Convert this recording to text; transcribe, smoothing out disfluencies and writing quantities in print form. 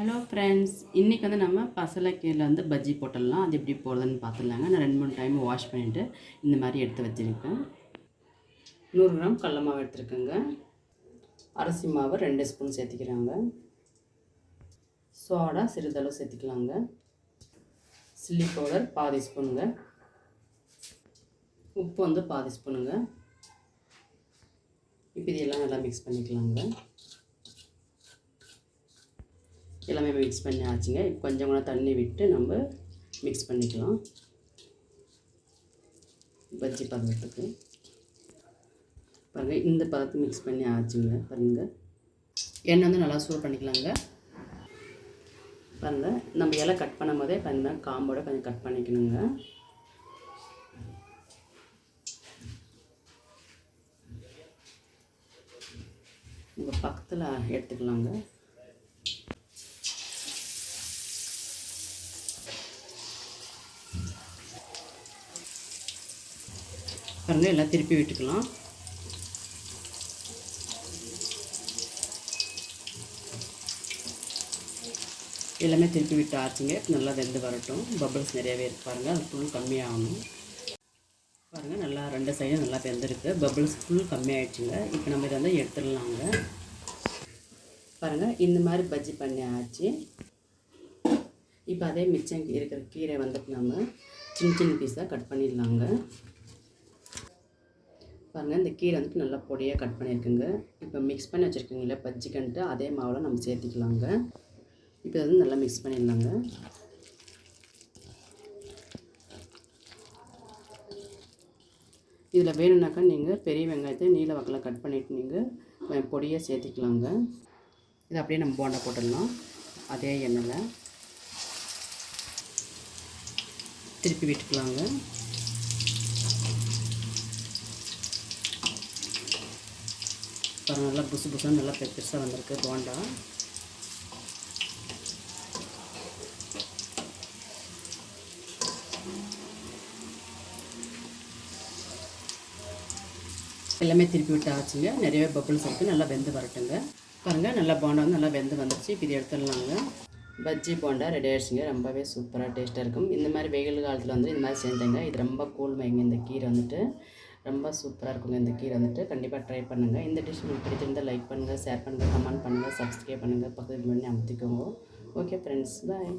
Hello friends, இன்றைக்கி வந்து நம்ம பசலைக்கீரையில் வந்து பஜ்ஜி போட்டுடலாம். அது எப்படி போடுறதுன்னு பார்த்துடலாங்க. நான் 2-3 டைம் வாஷ் பண்ணிவிட்டு இந்த மாதிரி எடுத்து வச்சுருக்கேன். 100 கிராம் கடல மாவு எடுத்துருக்கேங்க. அரிசி மாவு 2 ஸ்பூன் சேர்த்திக்கிறாங்க. சோடா சிறிதளவு சேர்த்திக்கலாங்க. சில்லி பவுடர் பாதி ஸ்பூனுங்க. உப்பு வந்து பாதி ஸ்பூனுங்க. இப்போ இதெல்லாம் நல்லா மிக்ஸ் பண்ணிக்கலாங்க. எல்லாமே மிக்ஸ் பண்ணி ஆச்சுங்க. இப்போ கொஞ்சம் கூட தண்ணி விட்டு நம்ம மிக்ஸ் பண்ணிக்கலாம் பஜ்ஜி பதத்துக்கு. பாருங்கள், இந்த பதத்தை மிக்ஸ் பண்ணி ஆச்சுங்க. பாருங்கள், எண்ணெய் வந்து நல்லா சூடு பண்ணிக்கலாங்க. பாருங்கள், நம்ம இலை கட் பண்ணும் போதே பாருங்கள் காம்போட கொஞ்சம் கட் பண்ணிக்கணுங்க. நம்ம பக்கத்தில் எடுத்துக்கலாங்க. பாருங்கள், எல்லாம் திருப்பி விட்டுக்கலாம். எல்லாமே திருப்பி விட்டு ஆச்சுங்க. நல்லா வெந்து வரட்டும். பபிள்ஸ் நிறையவே இருக்கு பாருங்கள். அது ஃபுல் கம்மியாகணும். பாருங்கள், நல்லா 2 சைடும் நல்லா வெந்திருக்கு. பபிள்ஸ் ஃபுல் கம்மியாகிடுச்சுங்க. இப்போ நம்ம இதை வந்து எடுத்துடலாங்க. பாருங்கள், இந்த மாதிரி பஜ்ஜி பண்ணி ஆச்சு. இப்போ அதே மிச்சம் இருக்கிற கீரை வந்துட்டு நம்ம சின்ன சின்ன பீஸாக கட் பண்ணிடலாங்க. பாருங்கள், இந்த கீரை வந்துட்டு நல்லா பொடியாக கட் பண்ணியிருக்குங்க. இப்போ மிக்ஸ் பண்ணி வச்சுருக்கீங்களா பஜ்ஜிக்கன்ட்டு, அதே மாவில் நம்ம சேர்த்திக்கலாங்க. இப்போ வந்து நல்லா மிக்ஸ் பண்ணிடலாங்க. இதில் வேணும்னாக்கா நீங்கள் பெரிய வெங்காயத்தை நீல வாக்கில் கட் பண்ணிவிட்டு நீங்கள் பொடியாக சேர்த்திக்கலாங்க. இதை அப்படியே நம்ம போண்டா போட்டுடலாம். அதே எண்ணெயில் திருப்பி விட்டுக்கலாங்க. பாருங்கள், நல்லா புசு புசுன்னு நல்லா பெருசாக வந்திருக்கு போண்டா. எல்லாமே திருப்பி விட்டு ஆச்சுங்க. நிறையவே பப்புள்ஸ் இருக்குது. நல்லா வெந்து வரட்டுங்க. பாருங்கள், நல்லா போண்டா வந்து நல்லா வெந்து வந்துடுச்சு. இப்போ இது எடுத்துடலாங்க. பஜ்ஜி போண்டா ரெடி ஆகிடுச்சுங்க. ரொம்பவே சூப்பராக டேஸ்ட்டாக இருக்கும். இந்த மாதிரி வெயில் காலத்தில் வந்து இந்த மாதிரி செஞ்சேங்க. இது ரொம்ப கூழ்மைங்க. இந்த கீரை வந்துட்டு ரொம்ப சூப்பராக இருக்குங்க. இந்த கீரை வந்துட்டு கண்டிப்பாக ட்ரை பண்ணுங்கள். இந்த டிஷ் உங்களுக்கு பிடிச்சிருந்தால் லைக் பண்ணுங்கள், ஷேர் பண்ணுங்கள், கமெண்ட் பண்ணுங்கள், சப்ஸ்கிரைப் பண்ணுங்கள், பக்கத்தில் பண்ணி அமுத்திக்கோங்க. ஓகே ஃப்ரெண்ட்ஸ், பாய்.